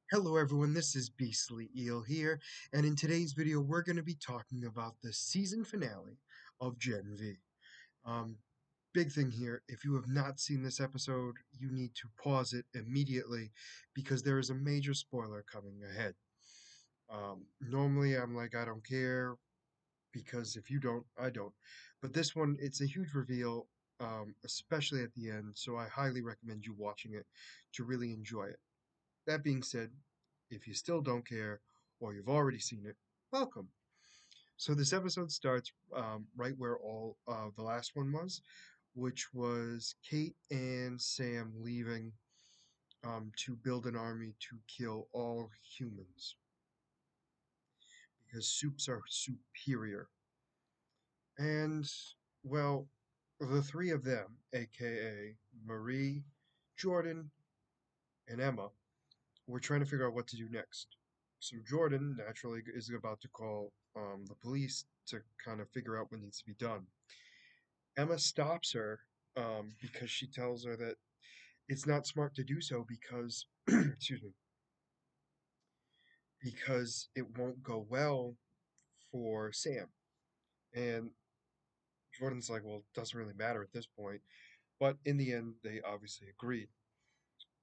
Hello everyone, this is Beastly Eel here, and in today's video we're going to be talking about the season finale of Gen V. Um, Big thing here, if you have not seen this episode, you need to pause it immediately because there is a major spoiler coming ahead. Normally I'm like, I don't care, because if you don't, I don't. But this one, it's a huge reveal, especially at the end, so I highly recommend you watching it to really enjoy it. That being said, if you still don't care or you've already seen it, welcome. So this episode starts right where all the last one was, which was Kate and Sam leaving to build an army to kill all humans because soups are superior. And, well, the three of them, aka Marie, Jordan, and Emma, were trying to figure out what to do next. So Jordan naturally is about to call the police to kind of figure out what needs to be done. Emma stops her because she tells her that it's not smart to do so because, excuse me, because it won't go well for Sam. And Jordan's like, well, it doesn't really matter at this point. But in the end, they obviously agreed.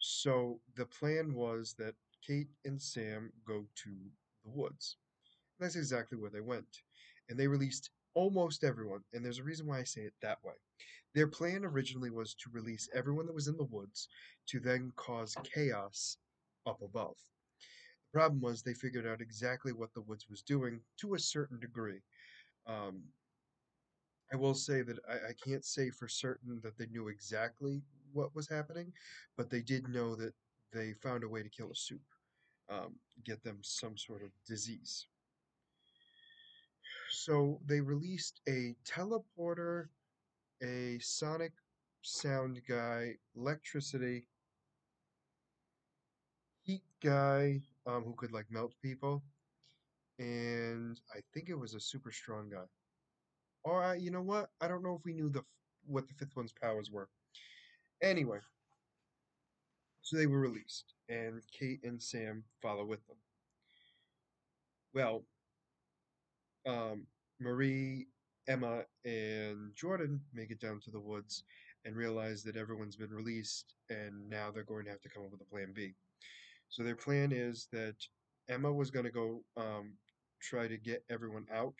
So the plan was that Kate and Sam go to the woods. That's exactly where they went. And they released almost everyone, and there's a reason why I say it that way. Their plan originally was to release everyone that was in the woods to then cause chaos up above. The problem was they figured out exactly what the woods was doing to a certain degree. Um, I will say that I can't say for certain that they knew exactly what was happening, but they did know that they found a way to kill a soup, get them some sort of disease. So they released a teleporter, a sonic sound guy, electricity, heat guy, who could like melt people, and I think it was a super strong guy. Or you know what? I don't know if we knew what the fifth one's powers were. Anyway, so they were released, and Kate and Sam follow with them. Well, um, Marie, Emma, and Jordan make it down to the woods and realize that everyone's been released, and now they're going to have to come up with a plan B. So their plan is that Emma was going to go try to get everyone out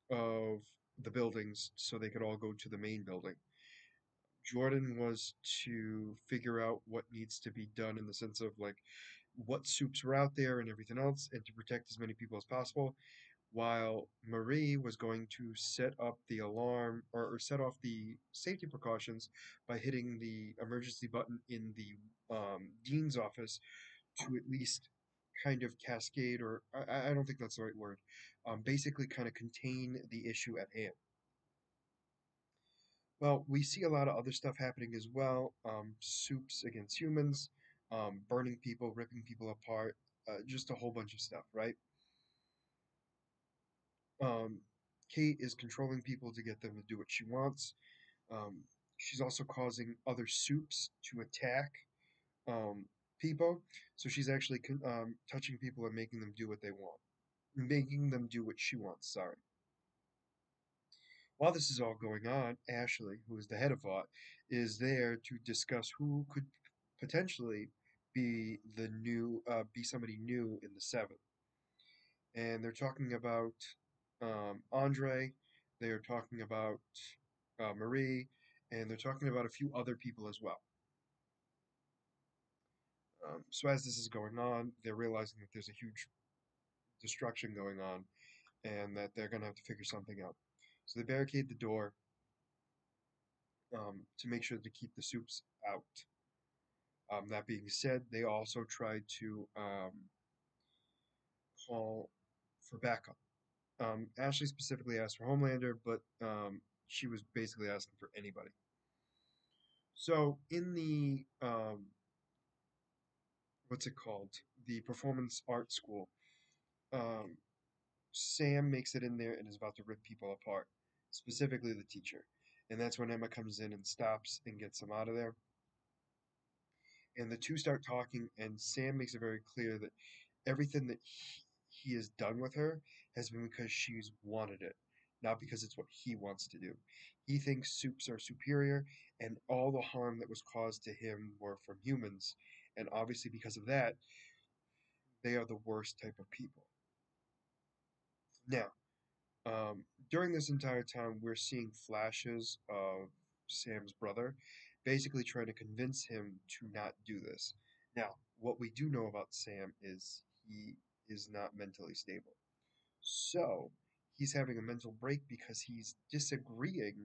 of the buildings so they could all go to the main building. Jordan was to figure out what needs to be done in the sense of like what soups were out there and everything else, and to protect as many people as possible. While Marie was going to set up the alarm or set off the safety precautions by hitting the emergency button in the dean's office to at least kind of cascade, or I don't think that's the right word, basically kind of contain the issue at hand. Well, we see a lot of other stuff happening as well. Soups against humans, burning people, ripping people apart, just a whole bunch of stuff, right? Um, Kate is controlling people to get them to do what she wants. Um, she's also causing other soups to attack um, people. So she's actually touching people and making them do what they want, making them do what she wants. Sorry. While this is all going on, Ashley, who is the head of VOT, is there to discuss who could potentially be somebody new in the seventh. And they're talking about Andre, they are talking about Marie, and they're talking about a few other people as well. So as this is going on, they're realizing that there's a huge destruction going on, and that they're going to have to figure something out. So they barricade the door to make sure to keep the soups out. That being said, they also tried to call for backup. Ashley specifically asked for Homelander, but she was basically asking for anybody. So in the what's it called? The performance art school, um, Sam makes it in there and is about to rip people apart, specifically the teacher. And that's when Emma comes in and stops and gets him out of there. And the two start talking, and Sam makes it very clear that everything that he has done with her has been because she's wanted it, not because it's what he wants to do. He thinks soups are superior, and all the harm that was caused to him were from humans. And obviously, because of that, they are the worst type of people. Now, during this entire time, we're seeing flashes of Sam's brother, basically trying to convince him to not do this. Now, what we do know about Sam is he is not mentally stable. So, he's having a mental break because he's disagreeing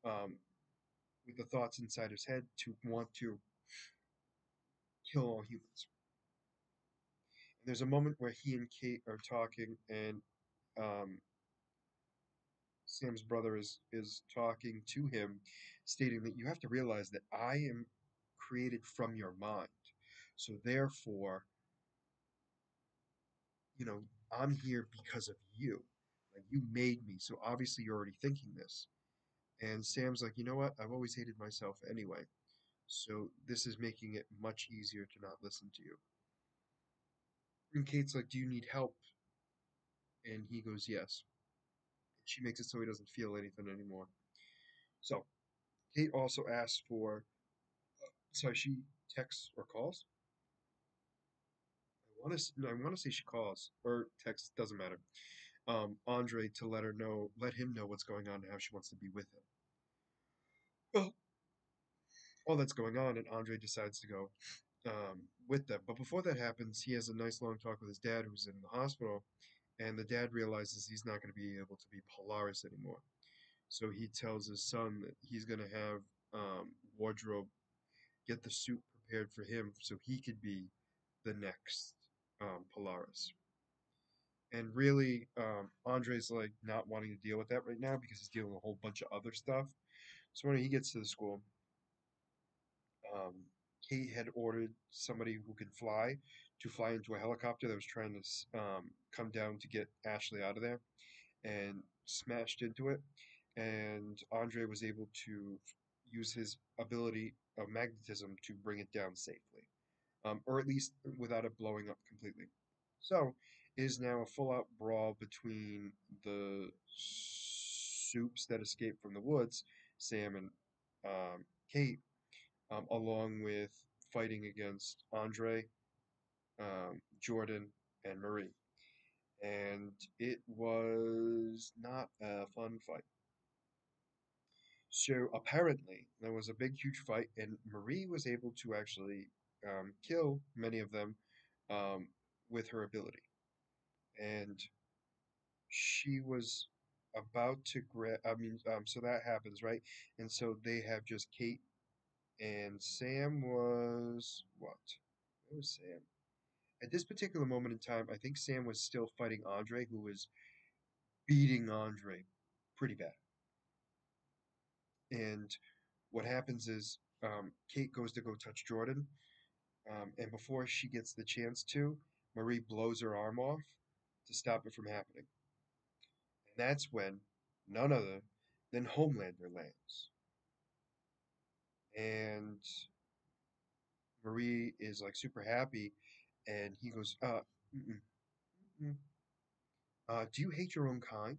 um, with the thoughts inside his head to want to kill all humans. And there's a moment where he and Kate are talking, and um, Sam's brother is talking to him, stating that you have to realize that I am created from your mind. So therefore, you know, I'm here because of you. Like you made me. So obviously you're already thinking this. And Sam's like, you know what? I've always hated myself anyway. So this is making it much easier to not listen to you. And Kate's like, do you need help? And he goes, yes. She makes it so he doesn't feel anything anymore. So Kate also asks for, sorry, she texts or calls. I want to, no, I want to say she calls or texts, doesn't matter. Andre to let him know what's going on and how she wants to be with him. Well, all that's going on, and Andre decides to go with them. But before that happens, he has a nice long talk with his dad, who's in the hospital, and the dad realizes he's not going to be able to be Polaris anymore. So he tells his son that he's going to have Wardrobe get the suit prepared for him so he could be the next Polaris. And really, Andre's like not wanting to deal with that right now because he's dealing with a whole bunch of other stuff. So when he gets to the school, um, Kate had ordered somebody who can fly to fly into a helicopter that was trying to come down to get Ashley out of there, and smashed into it. And Andre was able to use his ability of magnetism to bring it down safely, or at least without it blowing up completely. So, it is now a full-out brawl between the soups that escaped from the woods, Sam and Kate, along with fighting against Andre, Jordan, and Marie. And it was not a fun fight. So apparently, there was a big, huge fight, and Marie was able to actually kill many of them um, with her ability. And she was about to grab. So that happens, right? And so they have just Kate and Sam was what? Where was Sam? At this particular moment in time, I think Sam was still fighting Andre, who was beating Andre pretty bad. And what happens is Kate goes to go touch Jordan, and before she gets the chance to, Marie blows her arm off to stop it from happening. And that's when none other than Homelander lands. And Marie is like super happy, and he goes, mm-mm, mm-mm. Do you hate your own kind?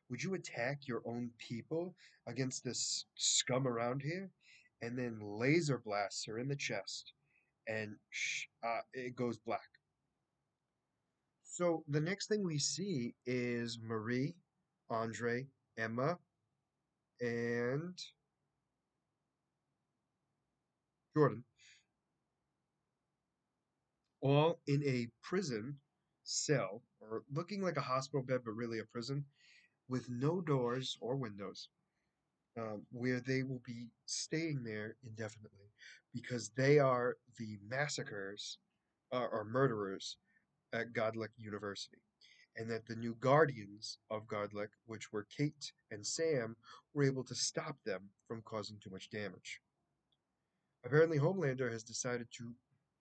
Would you attack your own people against this scum around here? And then laser blasts her in the chest, and it goes black. So the next thing we see is Marie, Andre, Emma, and Jordan, all in a prison cell, or looking like a hospital bed, but really a prison, with no doors or windows, where they will be staying there indefinitely because they are the massacres or murderers at Godlick University. And that the new guardians of Godlick, which were Kate and Sam, were able to stop them from causing too much damage. Apparently, Homelander has decided to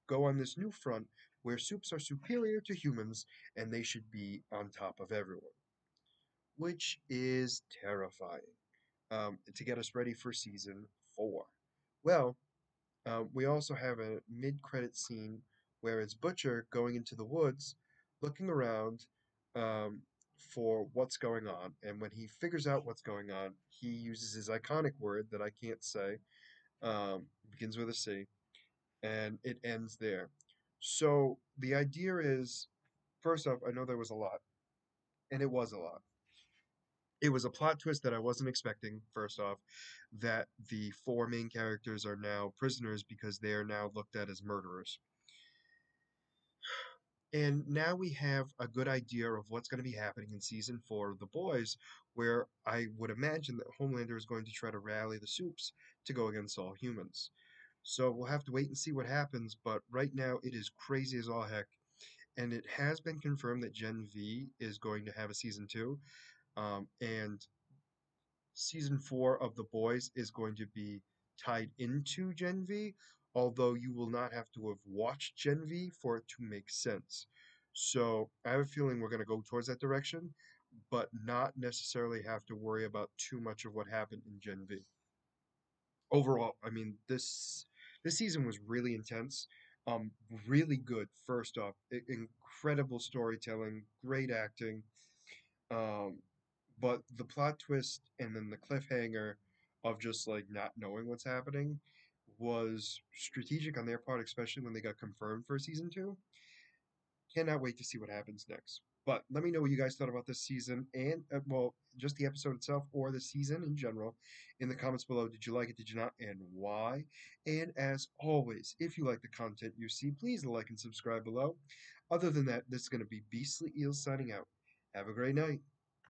go on this new front where soups are superior to humans and they should be on top of everyone, which is terrifying to get us ready for season 4. Well, We also have a mid-credit scene where it's Butcher going into the woods, looking around um, for what's going on. And when he figures out what's going on, he uses his iconic word that I can't say. Begins with a C, and it ends there. So the idea is, first off, I know there was a lot, and it was a lot. It was a plot twist that I wasn't expecting, first off, that the four main characters are now prisoners because they are now looked at as murderers. And now we have a good idea of what's going to be happening in season four of The Boys, where I would imagine that Homelander is going to try to rally the Supes to go against all humans. So we'll have to wait and see what happens, but right now it is crazy as all heck. And it has been confirmed that Gen V is going to have a season two. And season four of The Boys is going to be tied into Gen V, although you will not have to have watched Gen V for it to make sense. So I have a feeling we're going to go towards that direction, but not necessarily have to worry about too much of what happened in Gen V. Overall, I mean this season was really intense. Um, really good. First off, incredible storytelling, great acting. Um, but the plot twist and then the cliffhanger of just like not knowing what's happening was strategic on their part, especially when they got confirmed for season two. Cannot wait to see what happens next. But let me know what you guys thought about this season and, well, just the episode itself or the season in general in the comments below. Did you like it? Did you not? And why? And as always, if you like the content you see, please like and subscribe below. Other than that, this is going to be Beastly Eels signing out. Have a great night.